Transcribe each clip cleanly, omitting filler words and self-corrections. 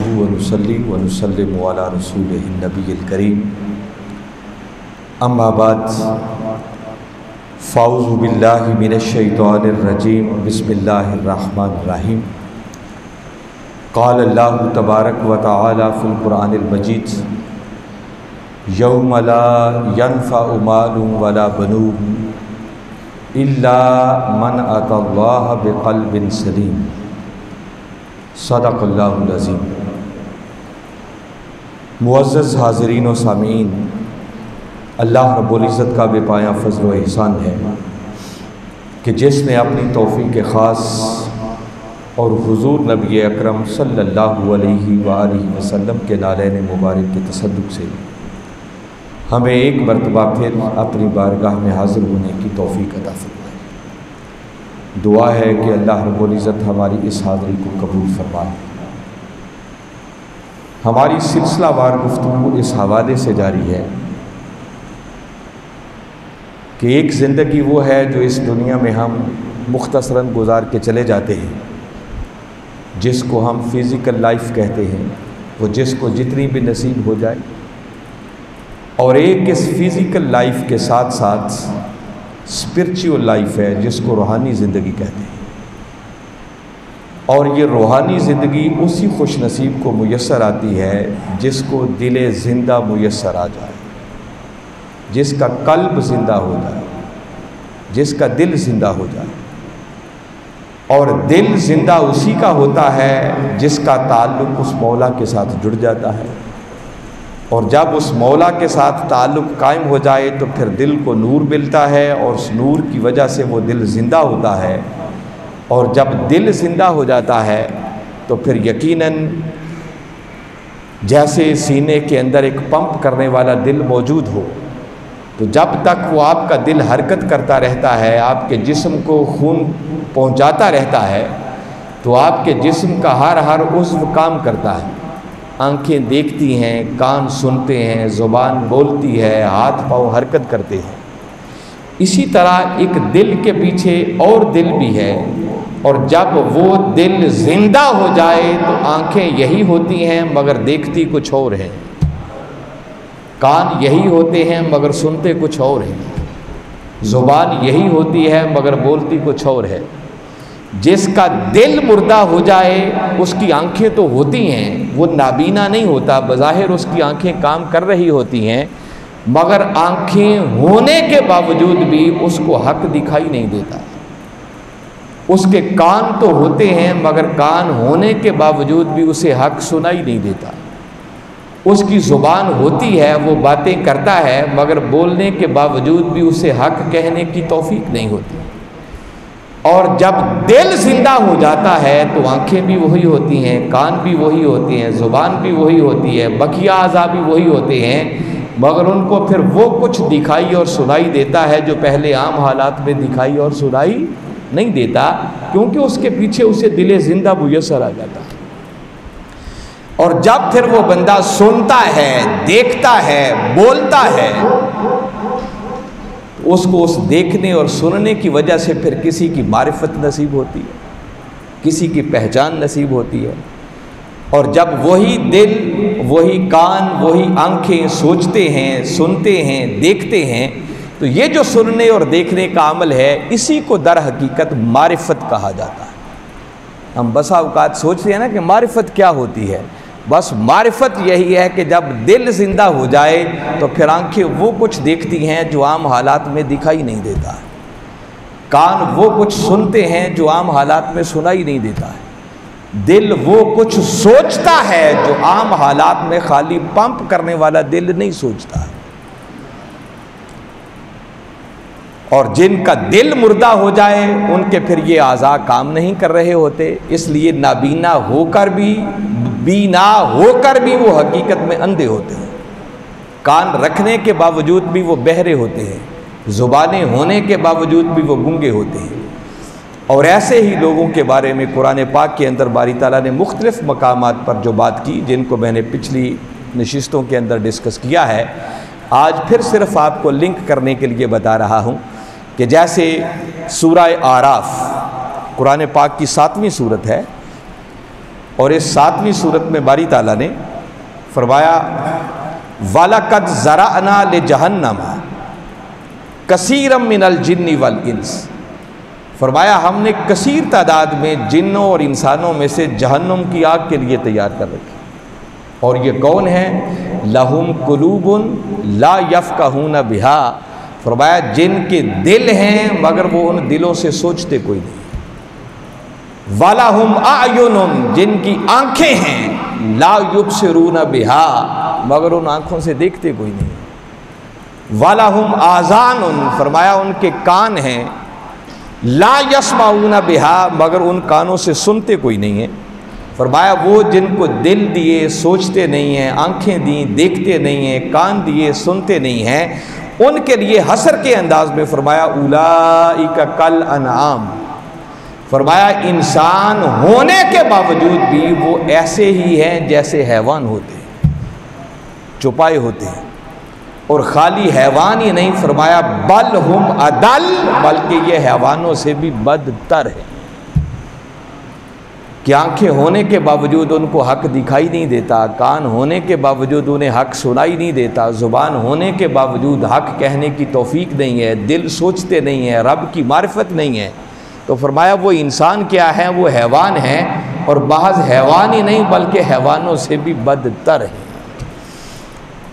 ونصلي ونسلم على رسوله النبي الكريم اما بعد فاعوذ بالله من الشيطان الرجيم بسم الله الرحمن الرحيم قال الله تبارك وتعالى في القرآن المجيد يوم لا ينفع مال ولا بنون إلا من أتى الله بقلب سليم صدق اللہ العظیم۔ معزز حاضرین و سامعین، اللہ رب العزت کا بے پایاں فضل و احسان ہے کہ جس نے اپنی توفیق خاص اور حضور نبی اکرم صلی اللہ علیہ وآلہ وسلم کے نالین مبارک کے تصدق سے ہمیں ایک مرتبہ پھر اپنی بارگاہ میں حاضر ہونے کی توفیق عطا فرمائے۔ دعا ہے کہ اللہ رب العزت ہماری اس حاضری کو قبول فرمائے۔ ہماری سلسلہ وار گفتگو اس حوالے سے جاری ہے کہ ایک زندگی وہ ہے جو اس دنیا میں ہم مختصراً گزار کے چلے جاتے ہیں، جس کو ہم فزیکل لائف کہتے ہیں، وہ جس کو جتنی بھی نصیب ہو جائے، اور ایک اس فزیکل لائف کے ساتھ ساتھ اسپرچول لائف ہے جس کو روحانی زندگی کہتے ہیں، اور یہ روحانی زندگی اسی خوش نصیب کو میسر آتی ہے جس کو دل زندہ میسر آ جائے، جس کا قلب زندہ ہو جائے، جس کا دل زندہ ہو جائے۔ اور دل زندہ اسی کا ہوتا ہے جس کا تعلق اس مولا کے ساتھ جڑ جاتا ہے، اور جب اس مولا کے ساتھ تعلق قائم ہو جائے تو پھر دل کو نور ملتا ہے، اور اس نور کی وجہ سے وہ دل زندہ ہوتا ہے، اور جب دل زندہ ہو جاتا ہے تو پھر یقیناً جیسے سینے کے اندر ایک پمپ کرنے والا دل موجود ہو، تو جب تک وہ آپ کا دل حرکت کرتا رہتا ہے، آپ کے جسم کو خون پہنچاتا رہتا ہے، تو آپ کے جسم کا ہر عضو کام کرتا ہے۔ آنکھیں دیکھتی ہیں، کان سنتے ہیں، زبان بولتی ہے، ہاتھ پاؤں حرکت کرتے ہیں۔ اسی طرح ایک دل کے پیچھے اور دل بھی ہے، اور جب وہ دل زندہ ہو جائے تو آنکھیں یہی ہوتی ہیں مگر دیکھتی کچھ اور ہیں، کان یہی ہوتے ہیں مگر سنتے کچھ اور ہیں، زبان یہی ہوتی ہے مگر بولتی کچھ اور ہے۔ جس کا دل مردہ ہو جائے اس کی آنکھیں تو ہوتی ہیں، وہ نابینا نہیں ہوتا، بظاہر اس کی آنکھیں کام کر رہی ہوتی ہیں، مگر آنکھیں ہونے کے باوجود بھی اس کو حق دکھائی نہیں دیتا۔ اس کے کان تو ہوتے ہیں مگر کان ہونے کے باوجود بھی اسے حق سنائی نہیں دیتا۔ اس کی زبان ہوتی ہے، وہ باتیں کرتا ہے، مگر بولنے کے باوجود بھی اسے حق کہنے کی توفیق نہیں ہوتی۔ اور جب دل زندہ ہو جاتا ہے تو آنکھیں بھی وہی ہوتی ہیں، کان بھی وہی ہوتے ہیں، زبان بھی وہی ہوتی ہے، بقیہ اعضاء بھی وہی ہوتے ہیں، مگر ان کو پھر وہ کچھ دکھائی اور سنائی دیتا ہے جو پہلے عام حالات میں دکھائی اور سنائی نہیں دیتا، کیونکہ اس کے پیچھے اسے دل زندہ میسر آ جاتا ہے۔ اور جب پھر وہ بندہ سنتا ہے، دیکھتا ہے، بولتا ہے، اس کو اس دیکھنے اور سننے کی وجہ سے پھر کسی کی معرفت نصیب ہوتی ہے، کسی کی پہچان نصیب ہوتی ہے۔ اور جب وہی دل، وہی کان، وہی آنکھیں سوچتے ہیں، سنتے ہیں، دیکھتے ہیں، تو یہ جو سننے اور دیکھنے کا عمل ہے اسی کو در حقیقت معرفت کہا جاتا ہے۔ ہم بسا اوقات سوچتے ہیں نا کہ معرفت کیا ہوتی ہے، بس معرفت یہی ہے کہ جب دل زندہ ہو جائے تو پھر آنکھیں وہ کچھ دیکھتی ہیں جو عام حالات میں دکھائی نہیں دیتا ہے، کان وہ کچھ سنتے ہیں جو عام حالات میں سنائی نہیں دیتا ہے، دل وہ کچھ سوچتا ہے جو عام حالات میں خالی پمپ کرنے والا دل نہیں سوچتا ہے۔ اور جن کا دل مردہ ہو جائے ان کے پھر یہ اعضاء کام نہیں کر رہے ہوتے، اس لیے نابینا ہو کر بھی، بینا ہو کر بھی وہ حقیقت میں اندھے ہوتے ہیں، کان رکھنے کے باوجود بھی وہ بہرے ہوتے ہیں، زبانیں ہونے کے باوجود بھی وہ گنگے ہوتے ہیں۔ اور ایسے ہی لوگوں کے بارے میں قرآن پاک کے اندر باری تعالیٰ نے مختلف مقامات پر جو بات کی، جن کو میں نے پچھلی نشستوں کے اندر ڈسکس کیا ہے، آج پھر صرف آپ کو لنک کرنے کے لیے بتا رہا ہوں کہ جیسے سورہ اعراف قرآن پاک کی 7ویں سورت ہے، اور اس 7ویں صورت میں باری تعالیٰ نے فرمایا وَلَقَدْ زَرَعْنَا لِجَهَنَّمَ كَثِيرًا مِنَ الْجِنِّ وَالْإِنسِ، فرمایا ہم نے کثیر تعداد میں جنوں اور انسانوں میں سے جہنم کی آگ کے لیے تیار کر رکھی۔ اور یہ کون ہے؟ لَهُمْ قُلُوبٌ لَا يَفْقَهُونَ بِهَا، فرمایا جن کے دل ہیں مگر وہ ان دلوں سے سوچتے کوئی نہیں۔ وَلَهُمْ أَعْيُنٌ، جن کی آنکھیں ہیں، لَا يُبْصِرُونَ بِهَا، مگر ان آنکھوں سے دیکھتے کوئی نہیں۔ وَلَهُمْ آذَانٌ، فرمایا ان کے کان ہیں، لا يسمعون بها، مگر ان کانوں سے سنتے کوئی نہیں ہے۔ فرمایا وہ جن کو دل دیے سوچتے نہیں ہیں، آنکھیں دیں دیکھتے نہیں ہیں، کان دیے سنتے نہیں ہیں، ان کے لیے حسر کے انداز میں فرمایا اولئک کالانعام، فرمایا انسان ہونے کے باوجود بھی وہ ایسے ہی ہیں جیسے حیوان ہوتے ہیں، چوپائے ہوتے ہیں۔ اور خالی حیوان ہی نہیں، فرمایا بل ہم اضل، بلکہ یہ حیوانوں سے بھی بدتر ہے، کہ آنکھیں ہونے کے باوجود ان کو حق دکھائی نہیں دیتا، کان ہونے کے باوجود انہیں حق سنائی نہیں دیتا، زبان ہونے کے باوجود حق کہنے کی توفیق نہیں ہے، دل سوچتے نہیں ہیں، رب کی معرفت نہیں ہے، تو فرمایا وہ انسان کیا ہے؟ وہ حیوان ہیں، اور بعض حیوان ہی نہیں بلکہ حیوانوں سے بھی بدتر ہیں۔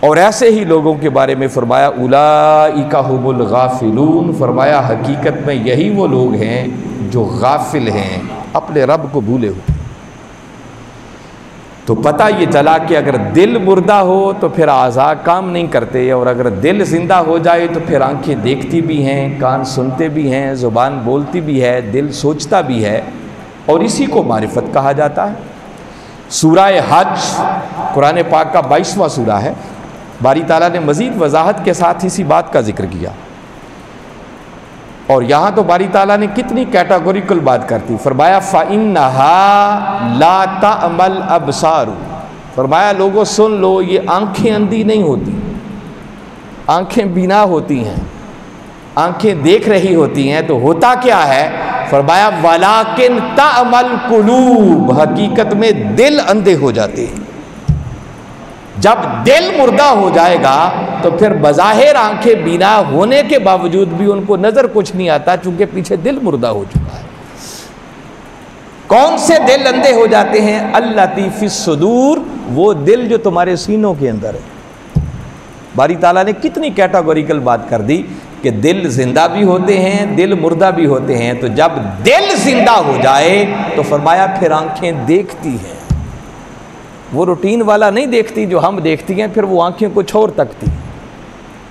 اور ایسے ہی لوگوں کے بارے میں فرمایا اولئک ھم الغافلون، فرمایا حقیقت میں یہی وہ لوگ ہیں جو غافل ہیں، اپنے رب کو بھولے ہوئے۔ تو پتہ یہ چلا کہ اگر دل مردہ ہو تو پھر اعضاء کام نہیں کرتے، اور اگر دل زندہ ہو جائے تو پھر آنکھیں دیکھتی بھی ہیں، کان سنتے بھی ہیں، زبان بولتی بھی ہے، دل سوچتا بھی ہے، اور اسی کو معرفت کہا جاتا ہے۔ سورہ حج قرآن پاک کا 22واں سورہ ہے۔ باری تعالیٰ نے مزید وضاحت کے ساتھ اسی بات کا ذکر کیا، اور یہاں تو باری تعالیٰ نے کتنی کیٹاگوریکل بات کرتی، فرمایا فَإِنَّهَا لَا تَعْمَى الْأَبْصَارُ، فرمایا لوگوں سن لو، یہ آنکھیں اندھی نہیں ہوتی، آنکھیں بینا ہوتی ہیں، آنکھیں دیکھ رہی ہوتی ہیں، تو ہوتا کیا ہے؟ فرمایا وَلَٰكِن تَعْمَى الْقُلُوبُ، حقیقت میں دل اندھے ہو جاتے ہیں۔ جب دل مردہ ہو جائے گا تو پھر بظاہر آنکھیں بینا ہونے کے باوجود بھی ان کو نظر کچھ نہیں آتا، چونکہ پیچھے دل مردہ ہو چکا ہے۔ کون سے دل اندھے ہو جاتے ہیں؟ اللاتی فی الصدور، وہ دل جو تمہارے سینوں کے اندر ہے۔ باری تعالیٰ نے کتنی کیٹاگوریکل بات کر دی کہ دل زندہ بھی ہوتے ہیں، دل مردہ بھی ہوتے ہیں۔ تو جب دل زندہ ہو جائے تو فرمایا پھر آنکھیں دیکھتی ہیں، وہ روٹین والا نہیں دیکھتی جو ہم دیکھتی ہیں، پھر وہ آنکھیں کچھ اور تکتی،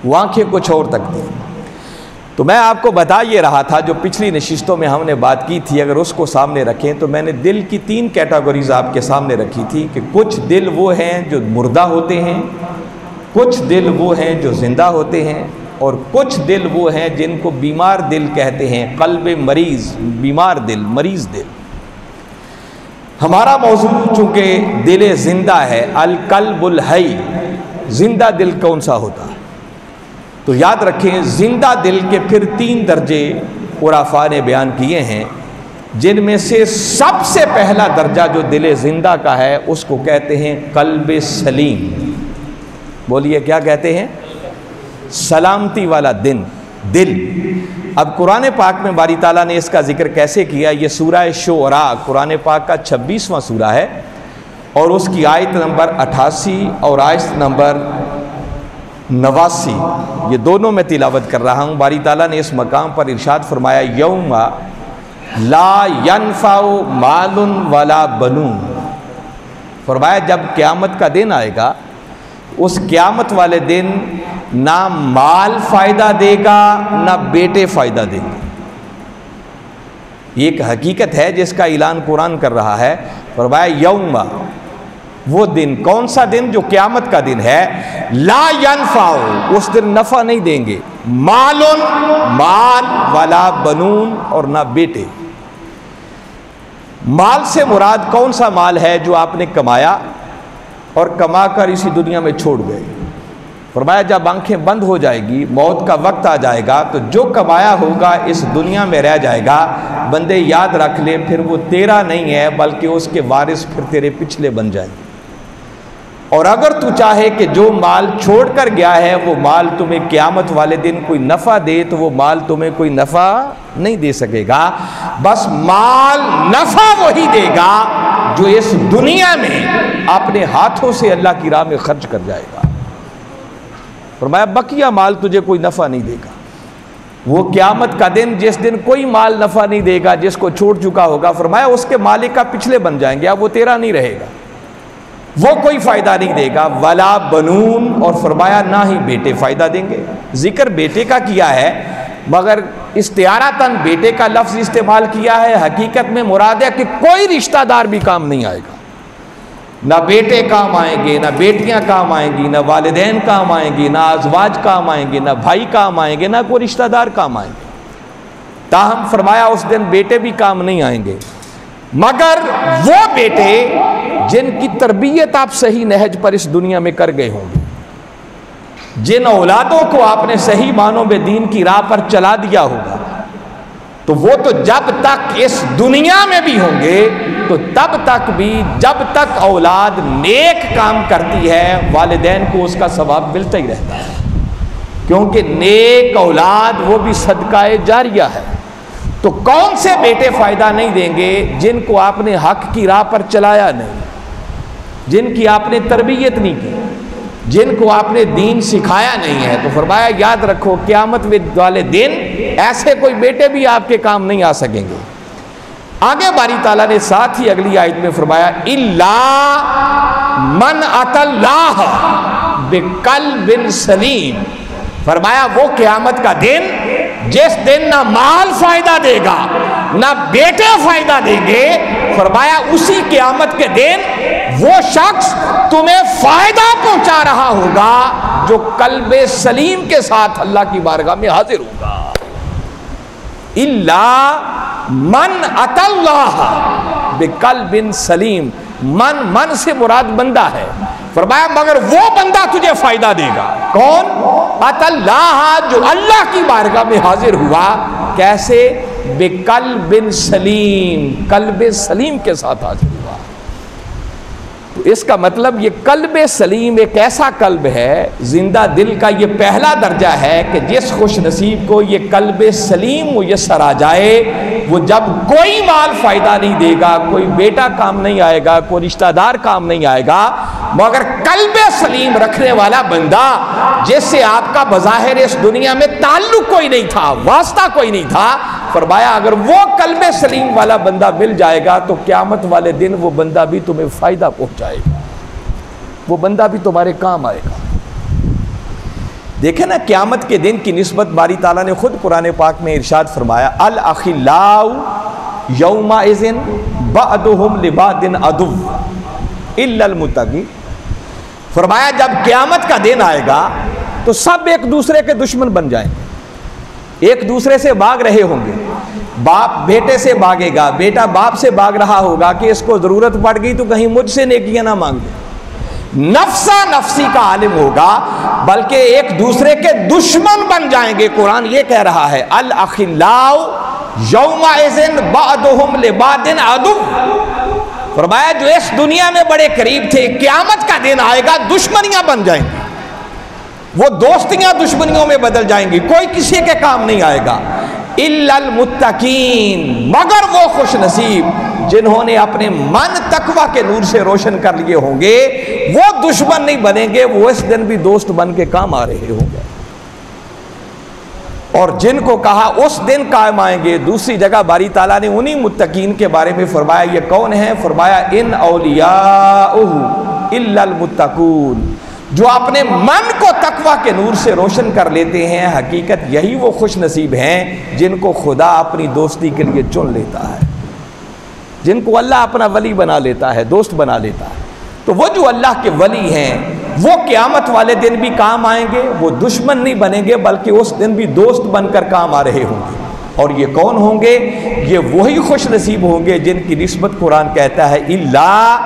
وہ آنکھیں کچھ اور تکتی۔ تو میں آپ کو بتا یہ رہا تھا، جو پچھلی نشستوں میں ہم نے بات کی تھی، اگر اس کو سامنے رکھیں تو میں نے دل کی 3 کیٹاگوریز آپ کے سامنے رکھی تھی، کہ کچھ دل وہ ہیں جو مردہ ہوتے ہیں، کچھ دل وہ ہیں جو زندہ ہوتے ہیں، اور کچھ دل وہ ہیں جن کو بیمار دل کہتے ہیں، قلب مریض، بیمار دل، مریض دل۔ ہمارا موضوع چونکہ دل زندہ ہے، القلب الحی، زندہ دل کون سا ہوتا ہے؟ تو یاد رکھیں زندہ دل کے پھر 3 درجے عرفاء نے بیان کیے ہیں، جن میں سے سب سے پہلا درجہ جو دل زندہ کا ہے اس کو کہتے ہیں قلب سلیم۔ بولیے کیا کہتے ہیں؟ سلامتی والا دل۔ اب قرآن پاک میں باری تعالیٰ نے اس کا ذکر کیسے کیا؟ یہ سورہ شعراء قرآن پاک کا 26واں سورہ ہے، اور اس کی آیت نمبر 88 اور آیت نمبر 89، یہ دونوں میں تلاوت کر رہا ہوں۔ باری تعالیٰ نے اس مقام پر ارشاد فرمایا یوم لا ينفع مال ولا بنون، فرمایا جب قیامت کا دن آئے گا، اس قیامت والے دن نہ مال فائدہ دے گا نہ بیٹے فائدہ دیں گے۔ یہ ایک حقیقت ہے جس کا اعلان قرآن کر رہا ہے۔ فرمایا یوم، وہ دن، کون سا دن؟ جو قیامت کا دن ہے، لا ینفع، اس دن نفع نہیں دیں گے، مال ولا بنون، اور نہ بیٹے۔ مال سے مراد کون سا مال ہے؟ جو آپ نے کمایا اور کما کر اسی دنیا میں چھوڑ گئے، فرمایا جب آنکھیں بند ہو جائے گی، موت کا وقت آ جائے گا، تو جو کمایا ہوگا اس دنیا میں رہ جائے گا۔ بندے یاد رکھ لے، پھر وہ تیرا نہیں ہے بلکہ اس کے وارث پھر تیرے پچھلے بن جائیں گے۔ اور اگر تو چاہے کہ جو مال چھوڑ کر گیا ہے وہ مال تمہیں قیامت والے دن کوئی نفع دے، تو وہ مال تمہیں کوئی نفع نہیں دے سکے گا۔ بس مال نفع وہی دے گا جو اس دنیا میں اپنے ہاتھوں سے اللہ کی راہ میں خرچ کر جائے گا۔ فرمایا بقیہ مال تجھے کوئی نفع نہیں دے گا۔ وہ قیامت کا دن جس دن کوئی مال نفع نہیں دے گا جس کو چھوڑ چکا ہوگا، فرمایا اس کے مالک کا پچھلے بن جائیں گے، اب وہ تیرا نہیں رہے گا، وہ کوئی فائدہ نہیں دے گا۔ ولا بنون، اور فرمایا نہ ہی بیٹے فائدہ دیں گے۔ ذکر بیٹے کا کیا ہے مگر استعارتاً بیٹے کا لفظ استعمال کیا ہے، حقیقت میں مراد ہے کہ کوئی رشتہ دار بھی کام نہیں آئے گا۔ نہ بیٹے کام آئیں گے، نہ بیٹیاں کام آئیں گی، نہ والدین کام آئیں گی، نہ ازواج کام آئیں گے، نہ بھائی کام آئیں گے، نہ کوئی رشتہ دار کام آئیں گے۔ تاہم فرمایا اس دن بیٹے بھی کام نہیں آئیں گے مگر وہ بیٹے جن کی تربیت آپ صحیح نہج پر اس دنیا میں کر گئے ہوں گے، جن اولادوں کو آپ نے صحیح معنوں میں دین کی راہ پر چلا دیا ہوگا، تو وہ تو جب تک اس دنیا میں بھی ہوں گے تو تب تک بھی جب تک اولاد نیک کام کرتی ہے والدین کو اس کا ثواب ملتا ہی رہتا ہے، کیونکہ نیک اولاد وہ بھی صدقہ جاریہ ہے۔ تو کون سے بیٹے فائدہ نہیں دیں گے جن کو آپ نے حق کی راہ پر چلایا نہیں، جن کی آپ نے تربیت نہیں کی، جن کو آپ نے دین سکھایا نہیں ہے۔ تو فرمایا یاد رکھو قیامت والے دن ایسے کوئی بیٹے بھی آپ کے کام نہیں آ سکیں گے۔ آگے باری تعالیٰ نے ساتھ ہی اگلی آیت میں فرمایا اِلَّا مَنْ أَتَى اللَّهَ بِقَلْبٍ سَلِيمٍ، فرمایا وہ قیامت کا دن جس دن نہ مال فائدہ دے گا نہ بیٹے فائدہ دیں گے، فرمایا اسی قیامت کے دن وہ شخص تمہیں فائدہ پہنچا رہا ہوگا جو قلب سلیم کے ساتھ اللہ کی بارگاہ میں حاضر ہوگا۔ اِلَّا مَنْ أَتَى اللَّهَ بِقَلْبٍ سلیم، من سے مراد بندہ ہے، فرمایا مگر وہ بندہ تجھے فائدہ دے گا۔ کون؟ أَتَى اللَّهَ، جو اللہ کی بارگاہ میں حاضر ہوا۔ کیسے؟ بِقَلْبٍ سلیم، قلب سلیم کے ساتھ حاضر ہوا۔ تو اس کا مطلب یہ قلب سلیم ایک ایسا قلب ہے، زندہ دل کا یہ پہلا درجہ ہے کہ جس خوش نصیب کو یہ قلب سلیم میسر آ جائے، وہ جب کوئی مال فائدہ نہیں دے گا، کوئی بیٹا کام نہیں آئے گا، کوئی رشتہ دار کام نہیں آئے گا، مگر قلب سلیم رکھنے والا بندہ جس سے آپ کا بظاہر اس دنیا میں تعلق کوئی نہیں تھا، واسطہ کوئی نہیں تھا، فرمایا اگر وہ قلب سلیم والا بندہ مل جائے گا تو قیامت والے دن وہ بندہ بھی تمہیں فائدہ پہنچائے گا، وہ بندہ بھی تمہارے کام آئے گا۔ دیکھیں نا قیامت کے دن کی نسبت باری تعالیٰ نے خود قرآن پاک میں ارشاد فرمایا الاخلاء یومئذ بعضهم لبعض عدو الا المتقین، فرمایا جب قیامت کا دن آئے گا تو سب ایک دوسرے کے دشمن بن جائیں گے، ایک دوسرے سے بھاگ رہے ہوں گے، باپ بیٹے سے بھاگے گا، بیٹا باپ سے بھاگ رہا ہوگا کہ اس کو ضرورت پڑ گئی تو کہیں مجھ سے نیکیاں نہ مانگے، نفسا نفسی کا عالم ہوگا، بلکہ ایک دوسرے کے دشمن بن جائیں گے۔ قرآن یہ کہہ رہا ہے الاخلاء یومئذ بعضهم لبعض عدو، فرمایا جو اس دنیا میں بڑے قریب تھے قیامت کا دن آئے گا دشمنیاں بن جائیں گی، وہ دوستیاں دشمنیوں میں بدل جائیں گی، کوئی کسی کے کام نہیں آئے گا۔ الا المتقین، مگر وہ خوش نصیب جنہوں نے اپنے من تقوی کے نور سے روشن کر لیے ہوں گے، وہ دشمن نہیں بنیں گے، وہ اس دن بھی دوست بن کے کام آ رہے ہوں گے۔ اور جن کو کہا اس دن قائم آئیں گے، دوسری جگہ باری تعالیٰ نے انہی متقین کے بارے میں فرمایا یہ کون ہیں؟ فرمایا ان اولیاءہ الا المتقون، جو اپنے من کو تقوی کے نور سے روشن کر لیتے ہیں، حقیقت یہی وہ خوش نصیب ہیں جن کو خدا اپنی دوستی کے لیے چن لیتا ہے، جن کو اللہ اپنا ولی بنا لیتا ہے، دوست بنا لیتا ہے۔ تو وہ جو اللہ کے ولی ہیں وہ قیامت والے دن بھی کام آئیں گے، وہ دشمن نہیں بنیں گے بلکہ اس دن بھی دوست بن کر کام آ رہے ہوں گے۔ اور یہ کون ہوں گے؟ یہ وہی خوش نصیب ہوں گے جن کی نسبت قرآن کہتا ہے الا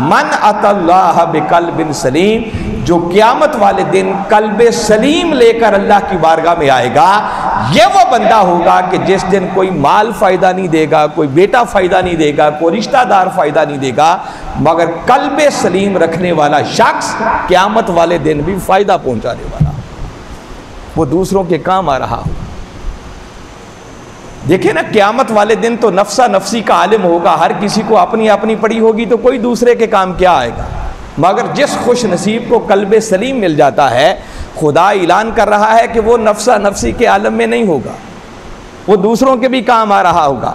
من اتی اللہ بقلب سلیم، جو قیامت والے دن قلب سلیم لے کر اللہ کی بارگاہ میں آئے گا، یہ وہ بندہ ہوگا کہ جس دن کوئی مال فائدہ نہیں دے گا، کوئی بیٹا فائدہ نہیں دے گا، کوئی رشتہ دار فائدہ نہیں دے گا، مگر قلب سلیم رکھنے والا شخص قیامت والے دن بھی فائدہ پہنچانے والا، وہ دوسروں کے کام آ رہا ہوگا۔ دیکھیں نا، قیامت والے دن تو نفسا نفسی کا عالم ہوگا، ہر کسی کو اپنی اپنی پڑی ہوگی، تو کوئی دوسرے کے کام کیا آئے گا۔ مگر جس خوش نصیب کو قلب سلیم مل جاتا ہے، خدا اعلان کر رہا ہے کہ وہ نفسا نفسی کے عالم میں نہیں ہوگا، وہ دوسروں کے بھی کام آ رہا ہوگا۔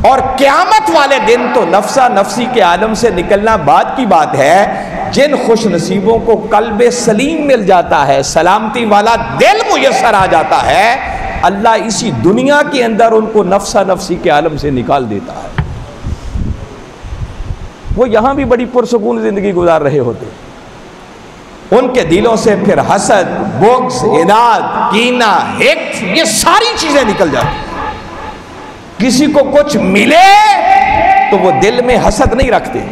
اور قیامت والے دن تو نفسا نفسی کے عالم سے نکلنا بعد کی بات ہے، جن خوش نصیبوں کو قلب سلیم مل جاتا ہے، سلامتی والا دل میسر آ جاتا ہے، اللہ اسی دنیا کے اندر ان کو نفسا نفسی کے عالم سے نکال دیتا ہے۔ وہ یہاں بھی بڑی پرسکون زندگی گزار رہے ہوتے، ان کے دلوں سے پھر حسد، بغض، عناد، کینہ، حقد، یہ ساری چیزیں نکل جاتی ہیں۔ کسی کو کچھ ملے تو وہ دل میں حسد نہیں رکھتے،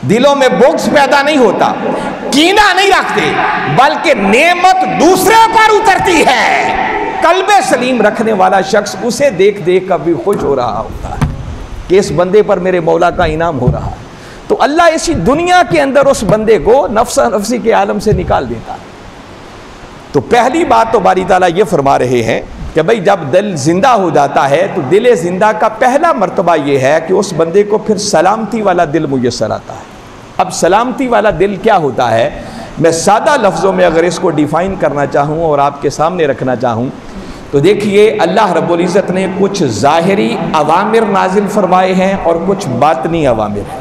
دلوں میں بغض پیدا نہیں ہوتا، کینہ نہیں رکھتے، بلکہ نعمت دوسرے پر اترتی ہے۔ قلب سلیم رکھنے والا شخص اسے دیکھ دیکھ کر بھی خوش ہو رہا ہوتا ہے کہ اس بندے پر میرے مولا کا انعام ہو رہا ہے۔ تو اللہ اسی دنیا کے اندر اس بندے کو نفسا نفسی کے عالم سے نکال دیتا ہے۔ تو پہلی بات تو باری تعالیٰ یہ فرما رہے ہیں کہ بھئی جب دل زندہ ہو جاتا ہے تو دل زندہ کا پہلا مرتبہ یہ ہے کہ اس بندے کو پھر سلامتی والا دل میسر آتا ہے۔ اب سلامتی والا دل کیا ہوتا ہے؟ میں سادہ لفظوں میں اگر اس کو ڈیفائن کرنا چاہوں اور آپ کے سامنے رکھنا چاہوں تو دیکھیے، اللہ رب العزت نے کچھ ظاہری اوامر نازل فرمائے ہیں اور کچھ باطنی اوامر ہیں،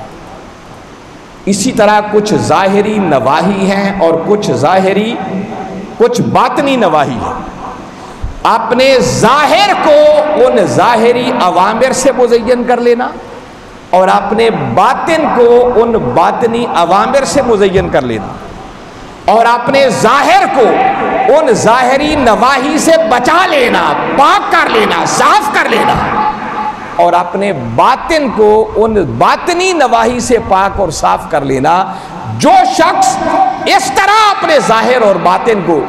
اسی طرح کچھ ظاہری نواہی ہیں اور کچھ باطنی نواہی ہیں۔ اپنے ظاہر کو ان ظاہری اوامر سے مزین کر لینا اور اپنے باطن کو ان باطنی اوامر سے مزین کر لینا، اور اپنے ظاہر کو ان ظاہری نواہی سے بچا لینا، پاک کر لینا، صاف کر لینا، اور اپنے باطن کو ان باطنی نواہی سے پاک اور صاف کر لینا۔ جو شخص اس طرح اپنے ظاہر اور باطن کو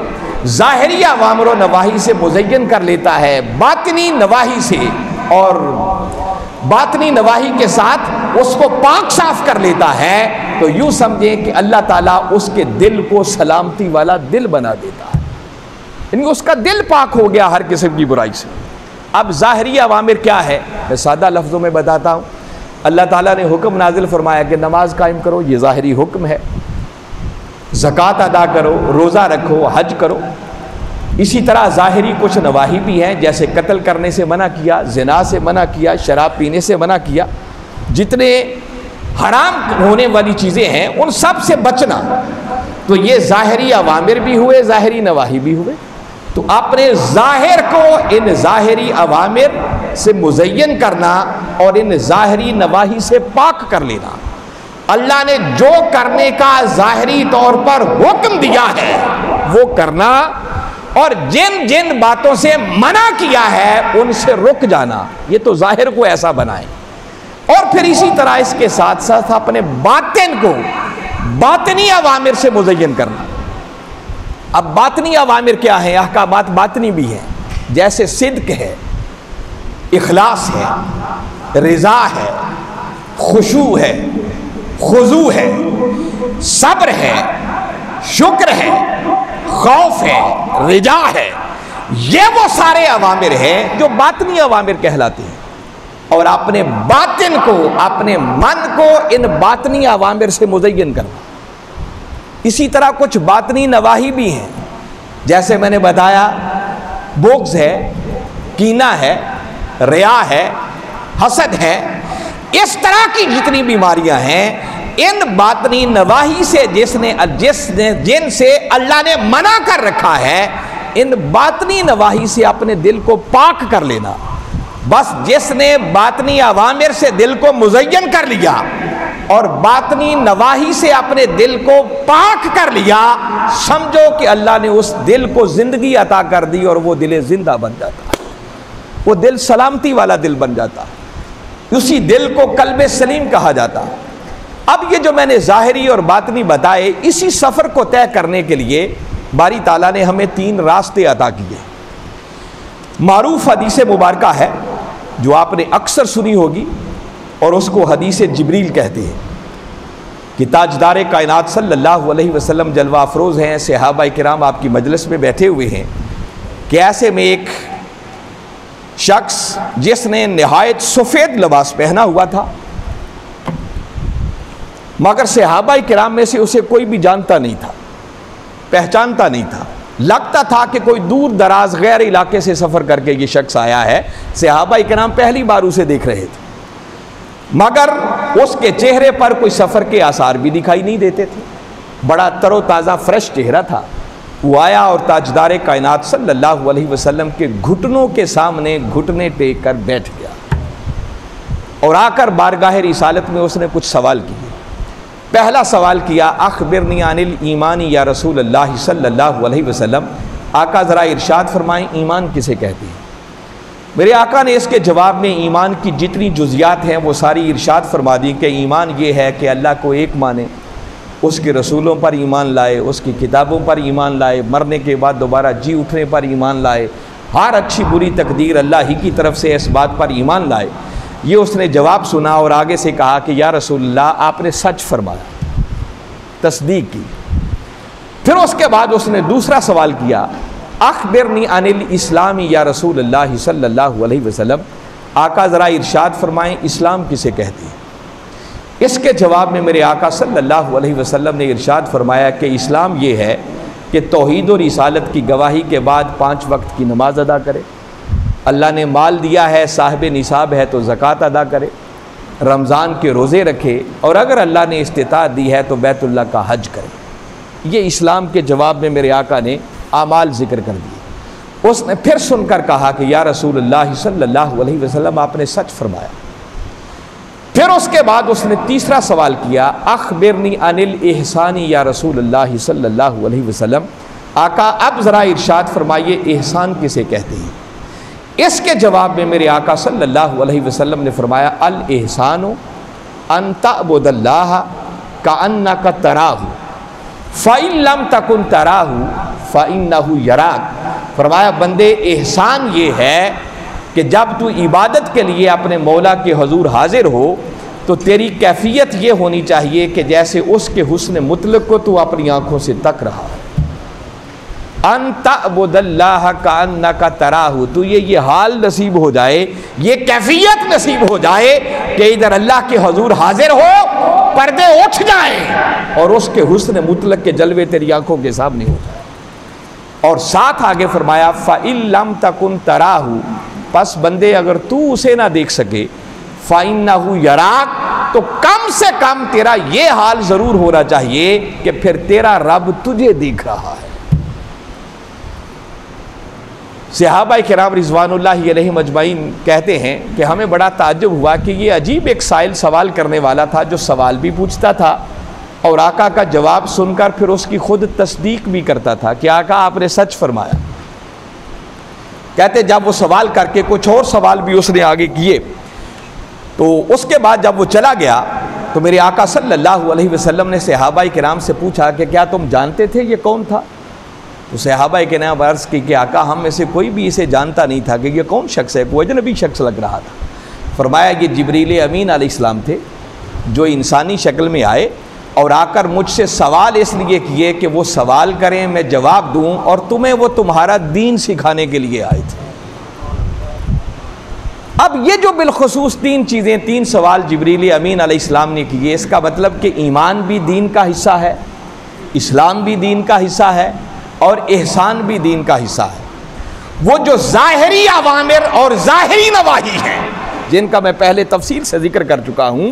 ظاہری اوامر و نواہی سے مزین کر لیتا ہے، باطنی نواہی سے اور باطنی نواہی کے ساتھ اس کو پاک صاف کر لیتا ہے، تو یوں سمجھیں کہ اللہ تعالیٰ اس کے دل کو سلامتی والا دل بنا دیتا ہے، یعنی اس کا دل پاک ہو گیا ہر قسم کی برائی سے۔ اب ظاہری اوامر کیا ہے؟ میں سادہ لفظوں میں بتاتا ہوں۔ اللہ تعالیٰ نے حکم نازل فرمایا کہ نماز قائم کرو، یہ ظاہری حکم ہے۔ زکوٰۃ ادا کرو، روزہ رکھو، حج کرو۔ اسی طرح ظاہری کچھ نواہی بھی ہیں، جیسے قتل کرنے سے منع کیا، زنا سے منع کیا، شراب پینے سے منع کیا، جتنے حرام ہونے والی چیزیں ہیں ان سب سے بچنا۔ تو یہ ظاہری اوامر بھی ہوئے، ظاہری نواہی بھی ہوئے۔ تو اپنے ظاہر کو ان ظاہری اوامر سے مزین کرنا اور ان ظاہری نواہی سے پاک کر لینا۔ اللہ نے جو کرنے کا ظاہری طور پر حکم دیا ہے وہ کرنا، اور جن جن باتوں سے منع کیا ہے ان سے رک جانا، یہ تو ظاہر کو ایسا بنائیں۔ اور پھر اسی طرح اس کے ساتھ ساتھ اپنے باطن کو باطنی اوامر سے مزین کرنا۔ اب باطنی اوامر کیا ہیں؟ احکامات باطنی بھی ہیں، جیسے صدق ہے، اخلاص ہے، رضا ہے، خشوع ہے، خضوع ہے، صبر ہے، شکر ہے، خوف ہے، رجا ہے۔ یہ وہ سارے اوامر ہیں جو باطنی اوامر کہلاتے ہیں، اور اپنے باطن کو، اپنے من کو ان باطنی اوامر سے مزین کرنا۔ اسی طرح کچھ باطنی نواہی بھی ہیں، جیسے میں نے بتایا بغض ہے، کینہ ہے، ریا ہے، حسد ہے، اس طرح کی جتنی بیماریاں ہیں ان باطنی نواہی سے جن سے اللہ نے منع کر رکھا ہے، ان باطنی نواہی سے اپنے دل کو پاک کر لینا۔ بس جس نے باطنی اوامر سے دل کو مزین کر لیا اور باطنی نواہی سے اپنے دل کو پاک کر لیا، سمجھو کہ اللہ نے اس دل کو زندگی عطا کر دی اور وہ دل زندہ بن جاتا ہے، وہ دل سلامتی والا دل بن جاتا ہے۔ اسی دل کو قلب سلیم کہا جاتا ہے۔ اب یہ جو میں نے ظاہری اور باطنی بتائے، اسی سفر کو طے کرنے کے لیے باری تعالیٰ نے ہمیں 3 راستے عطا کیے۔ معروف حدیث مبارکہ ہے جو آپ نے اکثر سنی ہوگی، اور اس کو حدیث جبریل کہتے ہیں، کہ تاجدار کائنات صلی اللہ علیہ وسلم جلوہ افروز ہیں، صحابہ کرام آپ کی مجلس میں بیٹھے ہوئے ہیں، کہ ایسے میں ایک شخص جس نے نہایت سفید لباس پہنا ہوا تھا، مگر صحابہ کرام میں سے اسے کوئی بھی جانتا نہیں تھا، پہچانتا نہیں تھا، لگتا تھا کہ کوئی دور دراز غیر علاقے سے سفر کر کے یہ شخص آیا ہے، صحابہ کرام پہلی بار اسے دیکھ رہے تھے، مگر اس کے چہرے پر کوئی سفر کے آثار بھی دکھائی نہیں دیتے تھے، بڑا تر و تازہ فریش چہرہ تھا۔ وہ آیا اور تاجدار کائنات صلی اللہ علیہ وسلم کے گھٹنوں کے سامنے گھٹنے ٹیک کر بیٹھ گیا، اور آ کر بارگاہ رسالت میں اس نے کچھ سوال کیے۔ پہلا سوال کیا، اخبرنی عن الایمان یا رسول اللہ صلی اللہ علیہ وسلم، آقا ذرا ارشاد فرمائیں ایمان کسے کہتے ہیں؟ میرے آقا نے اس کے جواب میں ایمان کی جتنی جزیات ہیں وہ ساری ارشاد فرما دی، کہ ایمان یہ ہے کہ اللہ کو ایک مانے، اس کے رسولوں پر ایمان لائے، اس کی کتابوں پر ایمان لائے، مرنے کے بعد دوبارہ جی اٹھنے پر ایمان لائے، ہر اچھی بری تقدیر اللہ ہی کی طرف سے اس بات پر ایمان لائے۔ یہ اس نے جواب سنا اور آگے سے کہا کہ یا رسول اللہ آپ نے سچ فرمایا، تصدیق کی۔ پھر اس کے بعد اس نے دوسرا سوال کیا، اخبرنی عن الاسلام یا رسول اللہ صلی اللہ علیہ وسلم، آقا ذرا ارشاد فرمائیں اسلام کسے کہتے ہیں؟ اس کے جواب میں میرے آقا صلی اللہ علیہ وسلم نے ارشاد فرمایا کہ اسلام یہ ہے کہ توحید و رسالت کی گواہی کے بعد 5 وقت کی نماز ادا کرے، اللہ نے مال دیا ہے، صاحب نصاب ہے تو زکوٰۃ ادا کرے، رمضان کے روزے رکھے، اور اگر اللہ نے استطاعت دی ہے تو بیت اللہ کا حج کرے۔ یہ اسلام کے جواب میں میرے آقا نے اعمال ذکر کر دیے۔ اس نے پھر سن کر کہا کہ یا رسول اللہ صلی اللہ علیہ وسلم آپ نے سچ فرمایا۔ پھر اس کے بعد اس نے تیسرا سوال کیا، اخبرنی عن الاحسان یا رسول اللہ صلی اللہ علیہ وسلم، آقا اب ذرا ارشاد فرمائیے احسان کسے کہتے ہیں؟ اس کے جواب میں میرے آقا صلی اللہ علیہ وسلم نے فرمایا الاحسان ان تعبد اللہ کأنک تراہ فإن لم تکن تراہ فإنہ یراک۔ فرمایا بندے احسان یہ ہے کہ جب تو عبادت کے لیے اپنے مولا کے حضور حاضر ہو تو تیری کیفیت یہ ہونی چاہیے کہ جیسے اس کے حسن مطلق کو تو اپنی آنکھوں سے تک رہا ہے۔ ان تعبد اللہ کأنک تراہ، تو یہ حال نصیب ہو جائے، یہ کیفیت نصیب ہو جائے کہ ادھر اللہ کے حضور حاضر ہو، پردے اٹھ جائیں اور اس کے حسن مطلق کے جلوے تیری آنکھوں کے سامنے ہو جائے۔ اور ساتھ آگے فرمایا فَإِن لَمْ تَكُنْ تَرَاهُ، پس بندے اگر تو اسے نہ دیکھ سکے، فَإِنَّهُ يَرَاكَ، تو کم سے کم تیرا یہ حال ضرور ہونا چاہیے کہ پھر تیرا رب تجھے دیکھ رہا ہے۔ صحابہ کرام رضوان اللہ علیہم مجمعین کہتے ہیں کہ ہمیں بڑا تعجب ہوا کہ یہ عجیب ایک سائل سوال کرنے والا تھا، جو سوال بھی پوچھتا تھا اور آقا کا جواب سن کر پھر اس کی خود تصدیق بھی کرتا تھا کہ آقا آپ نے سچ فرمایا۔ کہتے جب وہ سوال کر کے کچھ اور سوال بھی اس نے آگے کیے، تو اس کے بعد جب وہ چلا گیا تو میرے آقا صلی اللہ علیہ وسلم نے صحابہ کرام سے پوچھا کہ کیا تم جانتے تھے یہ کون تھا؟ تو صحابہ کے نام عرض کی کہ آقا ہم میں سے کوئی بھی اسے جانتا نہیں تھا کہ یہ کون شخص ہے، کوئی اجنبی شخص لگ رہا تھا۔ فرمایا یہ جبریل امین علیہ السلام تھے جو انسانی شکل میں آئے اور آ کر مجھ سے سوال اس لیے کیے کہ وہ سوال کریں میں جواب دوں، اور تمہیں وہ تمہارا دین سکھانے کے لیے آئے تھے۔ اب یہ جو بالخصوص 3 چیزیں، 3 سوال جبریل امین علیہ السلام نے کیے، اس کا مطلب کہ ایمان بھی دین کا حصہ ہے، اسلام بھی دین کا حصہ ہے، اور احسان بھی دین کا حصہ ہے۔ وہ جو ظاہری اوامر اور ظاہری نواہی ہیں جن کا میں پہلے تفصیل سے ذکر کر چکا ہوں،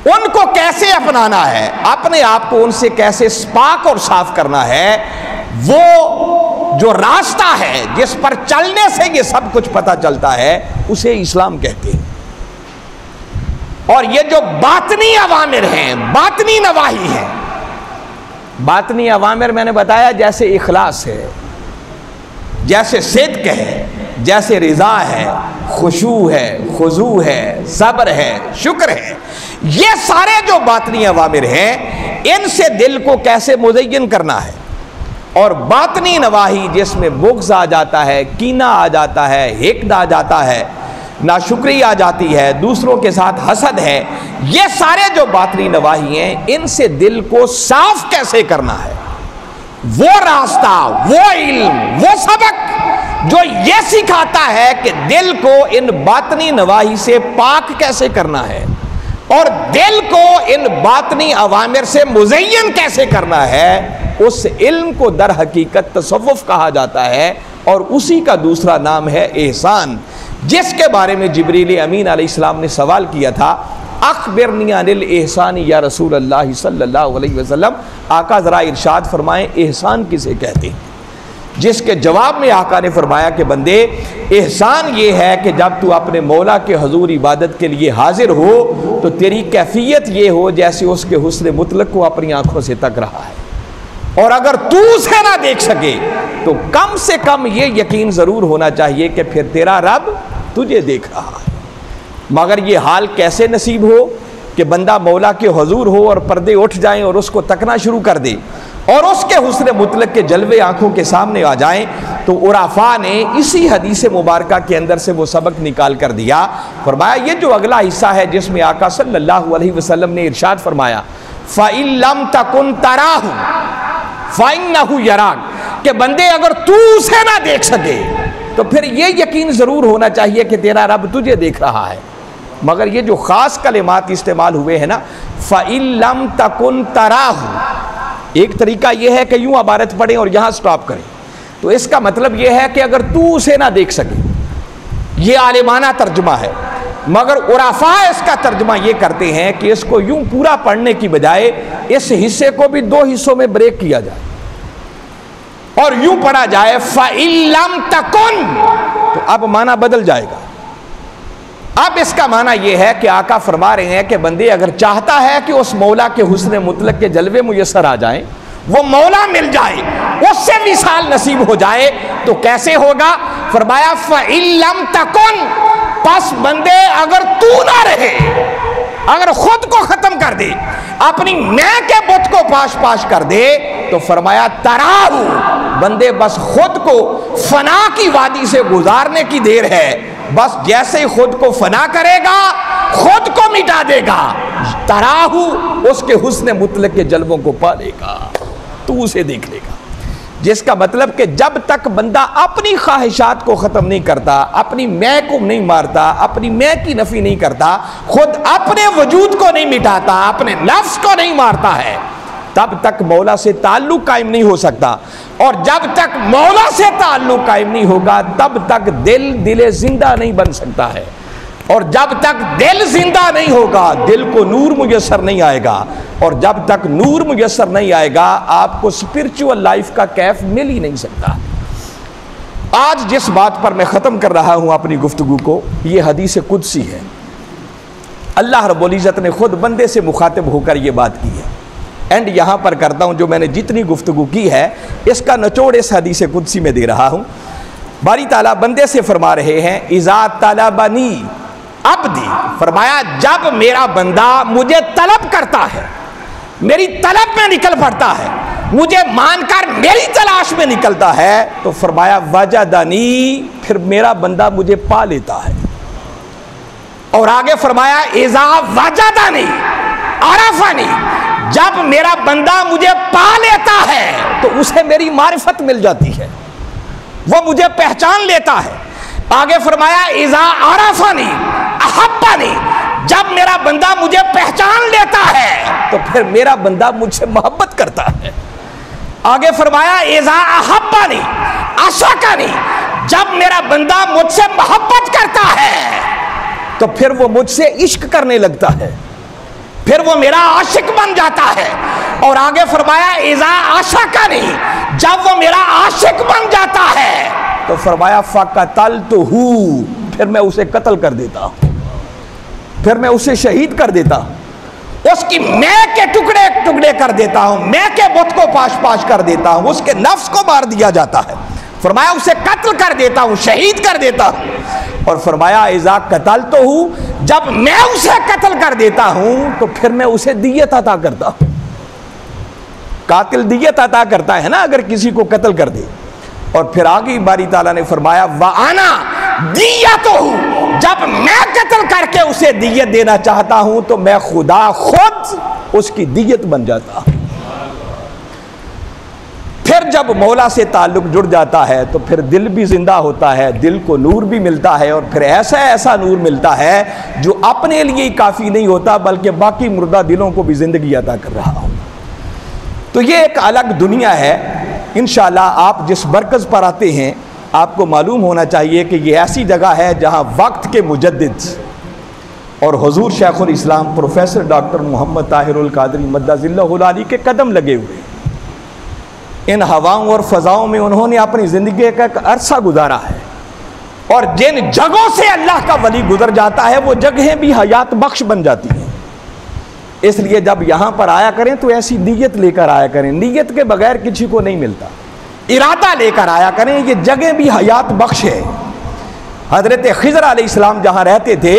ان کو کیسے اپنانا ہے، اپنے آپ کو ان سے کیسے پاک اور صاف کرنا ہے، وہ جو راستہ ہے جس پر چلنے سے یہ سب کچھ پتہ چلتا ہے اسے اسلام کہتے ہیں۔ اور یہ جو باطنی اوامر ہیں، باطنی نواہی ہیں، باطنی اوامر میں نے بتایا جیسے اخلاص ہے، جیسے صدق ہے، جیسے رضا ہے، خشوع ہے، خضوع ہے، صبر ہے، شکر ہے، یہ سارے جو باطنی اوامر ہیں ان سے دل کو کیسے مزین کرنا ہے، اور باطنی نواہی جس میں بغض آ جاتا ہے، کینہ آ جاتا ہے، حقد آ جاتا ہے، ناشکری آ جاتی ہے، دوسروں کے ساتھ حسد ہے، یہ سارے جو باطنی نواہی ہیں ان سے دل کو صاف کیسے کرنا ہے، وہ راستہ، وہ علم، وہ سبق جو یہ سکھاتا ہے کہ دل کو ان باطنی نواہی سے پاک کیسے کرنا ہے اور دل کو ان باطنی اوامر سے مزین کیسے کرنا ہے، اس علم کو در حقیقت تصوف کہا جاتا ہے، اور اسی کا دوسرا نام ہے احسان، جس کے بارے میں جبریل امین علیہ السلام نے سوال کیا تھا، اخبرنی عن الاحسان یا رسول اللہ صلی اللہ علیہ وسلم، آقا ذرا ارشاد فرمائیں احسان کسے کہتے ہیں؟ جس کے جواب میں آقا نے فرمایا کہ بندے احسان یہ ہے کہ جب تو اپنے مولا کے حضور عبادت کے لیے حاضر ہو تو تیری کیفیت یہ ہو جیسے اس کے حسن مطلق کو اپنی آنکھوں سے تک رہا ہے، اور اگر تو اسے نہ دیکھ سکے تو کم سے کم یہ یقین ضرور ہونا چاہیے کہ پھر تیرا رب تجھے دیکھ رہا ہے۔ مگر یہ حال کیسے نصیب ہو کہ بندہ مولا کے حضور ہو اور پردے اٹھ جائیں اور اس کو تکنا شروع کر دے اور اس کے حسن مطلق کے جلوے آنکھوں کے سامنے آ جائیں؟ تو عرفاء نے اسی حدیث مبارکہ کے اندر سے وہ سبق نکال کر دیا، فرمایا یہ جو اگلا حصہ ہے جس میں آقا صلی اللہ علیہ وسلم نے ارشاد فرمایا فَإِن لَمْ تَكُنْ تَرَاهُ فَإِنَّهُ يَرَاكَ، کہ بندے اگر تو اسے نہ دیکھ سکے تو پھر یہ یقین ضرور ہونا چاہیے کہ تیرا رب تجھے دیکھ رہا ہے۔ مگر یہ جو خاص کلمات استعمال ہوئے ہیں نا، فَإِن لَمْ تَكُنْ تَرَاهُ، ایک طریقہ یہ ہے کہ یوں عبارت پڑھیں اور یہاں سٹاپ کریں، تو اس کا مطلب یہ ہے کہ اگر تو اسے نہ دیکھ سکے، یہ عالمانہ ترجمہ ہے، مگر عرفاء اس کا ترجمہ یہ کرتے ہیں کہ اس کو یوں پورا پڑھنے کی بجائے اس حصے کو بھی دو حصوں میں بریک کیا جائے اور یوں پڑھا جائے فَإِن لَمْ تَكُنْ، تو اب معنی بدل جائے گا۔ اب اس کا معنی یہ ہے کہ آقا فرما رہے ہیں کہ بندے اگر چاہتا ہے کہ اس مولا کے حسن مطلق کے جلوے میسر آ جائیں، وہ مولا مل جائے، اس سے مثال نصیب ہو جائے، تو کیسے ہوگا؟ فرمایا فَإِن لَمْ تَكُنْ، پس بندے اگر تو نہ رہے، اگر خود کو ختم کر دے، اپنی میں کے بت کو پاش پاش کر دے، تو فرمایا تراہو، بندے بس خود کو فنا کی وادی سے گزارنے کی دیر ہے، بس جیسے خود کو فنا کرے گا خود کو مٹا دے گا، تراہو اس کے حسن مطلق کے جلووں کو پا لے گا، تو اسے دیکھ لے گا۔ جس کا مطلب کہ جب تک بندہ اپنی خواہشات کو ختم نہیں کرتا، اپنی میں کو نہیں مارتا، اپنی میں کی نفی نہیں کرتا، خود اپنے وجود کو نہیں مٹاتا، اپنے نفس کو نہیں مارتا ہے، تب تک مولا سے تعلق قائم نہیں ہو سکتا، اور جب تک مولا سے تعلق قائم نہیں ہوگا تب تک دل زندہ نہیں بن سکتا ہے، اور جب تک دل زندہ نہیں ہوگا دل کو نور میسر نہیں آئے گا، اور جب تک نور میسر نہیں آئے گا آپ کو اسپرچول لائف کا کیف مل ہی نہیں سکتا۔ آج جس بات پر میں ختم کر رہا ہوں اپنی گفتگو کو، یہ حدیث قدسی ہے، اللہ رب العزت نے خود بندے سے مخاطب ہو کر یہ بات کی ہے۔ اینڈ یہاں پر کرتا ہوں، جو میں نے جتنی گفتگو کی ہے اس کا نچوڑ اس حدیث قدسی میں دے رہا ہوں۔ باری تعالیٰ بندے سے فرما رہے ہیں اذا طلبنی عبدی، فرمایا جب میرا بندہ مجھے طلب کرتا ہے، میری طلب میں نکل پڑتا ہے، مجھے مان کر میری تلاش میں نکلتا ہے، تو فرمایا وجدنی، پھر میرا بندہ مجھے پا لیتا ہے۔ اور آگے فرمایا اذا وجدنی عرفنی، جب میرا بندہ مجھے پا لیتا ہے تو اسے میری معرفت مل جاتی ہے، وہ مجھے پہچان لیتا ہے۔ آگے فرمایا اذا عرفنی احبنی، جب میرا بندہ مجھے پہچان لیتا ہے تو پھر میرا بندہ مجھ سے محبت کرتا ہے۔ آگے فرمایا اذا احبنی عشقنی، جب میرا بندہ مجھ سے محبت کرتا ہے تو پھر وہ مجھ سے عشق کرنے لگتا ہے، پھر وہ میرا عاشق بن جاتا ہے۔ اور آگے فرمایا اذا عشقنی، جب وہ میرا عاشق بن جاتا ہے تو فرمایا فقتلتہ، پھر میں اسے قتل کر دیتا ہوں، پھر میں اسے شہید کر دیتا ہوں، اس کی میں کے ٹکڑے ٹکڑے کر دیتا ہوں، میں کے بت کو پاش پاش کر دیتا ہوں، اس کے نفس کو مار دیا جاتا ہے۔ فرمایا اسے قتل کر دیتا ہوں، شہید کر دیتا ہوں. اور فرمایا اذا قتلتہ، جب میں اسے قتل کر دیتا ہوں تو پھر میں اسے دیت عطا کرتا ہوں. قاتل دیت عطا کرتا ہے نا اگر کسی کو قتل کر دے. اور پھر آگے باری تعالیٰ نے فرمایا وَأَنَا دِيَّتُهُ، جب میں قتل کر کے اسے دیت دینا چاہتا ہوں تو میں خدا خود اس کی دیت بن جاتا ہوں. پھر جب مولا سے تعلق جڑ جاتا ہے تو پھر دل بھی زندہ ہوتا ہے، دل کو نور بھی ملتا ہے، اور پھر ایسا ایسا نور ملتا ہے جو اپنے لیے ہی کافی نہیں ہوتا بلکہ باقی مردہ دلوں کو بھی زندگی عطا کر رہا ہوں. تو یہ ایک الگ دنیا ہے. انشاءاللہ آپ جس مرکز پر آتے ہیں آپ کو معلوم ہونا چاہیے کہ یہ ایسی جگہ ہے جہاں وقت کے مجدد اور حضور شیخ الاسلام پروفیسر ڈاکٹر محمد طاہر القادری مدظ اللہ العالی کے قدم لگے ہوئے. ان ہواؤں اور فضاؤں میں انہوں نے اپنی زندگی کا ایک عرصہ گزارا ہے، اور جن جگہوں سے اللہ کا ولی گزر جاتا ہے وہ جگہیں بھی حیات بخش بن جاتی ہیں. اس لیے جب یہاں پر آیا کریں تو ایسی نیت لے کر آیا کریں، نیت کے بغیر کسی کو نہیں ملتا. ارادہ لے کر آیا کریں، یہ جگہ بھی حیات بخش ہے. حضرت خضر علیہ السلام جہاں رہتے تھے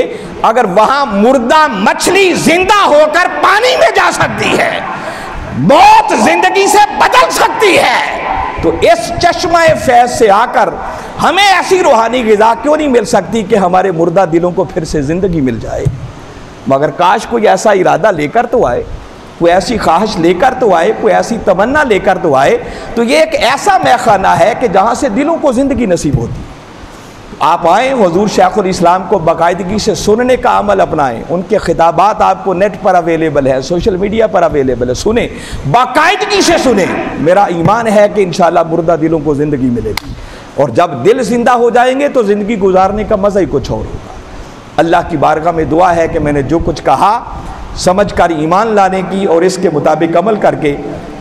اگر وہاں مردہ مچھلی زندہ ہو کر پانی میں جا سکتی ہے، موت زندگی سے بدل سکتی ہے، تو اس چشمہ فیض سے آ کر ہمیں ایسی روحانی غذا کیوں نہیں مل سکتی کہ ہمارے مردہ دلوں کو پھر سے زندگی مل جائے. مگر کاش کوئی ایسا ارادہ لے کر تو آئے، کوئی ایسی خواہش لے کر تو آئے، کوئی ایسی تمنا لے کر تو آئے. تو یہ ایک ایسا میخانہ ہے کہ جہاں سے دلوں کو زندگی نصیب ہوتی. آپ آئیں، حضور شیخ الاسلام کو باقاعدگی سے سننے کا عمل اپنائیں. ان کے خطابات آپ کو نیٹ پر اویلیبل ہے، سوشل میڈیا پر اویلیبل ہے، سنیں، باقاعدگی سے سنیں. میرا ایمان ہے کہ انشاءاللہ مردہ دلوں کو زندگی ملے گی، اور جب دل زندہ ہو جائیں گے تو زندگی گزارنے کا مزہ ہی کچھ اور ہوگا. اللہ کی بارگاہ میں دعا ہے کہ میں نے جو کچھ کہا سمجھ کر ایمان لانے کی اور اس کے مطابق عمل کر کے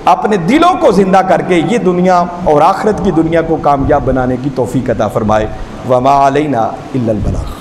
اپنے دلوں کو زندہ کر کے یہ دنیا اور آخرت کی دنیا کو کامیاب بنانے کی توفیق عطا فرمائے. وما علینا الا البلاغ.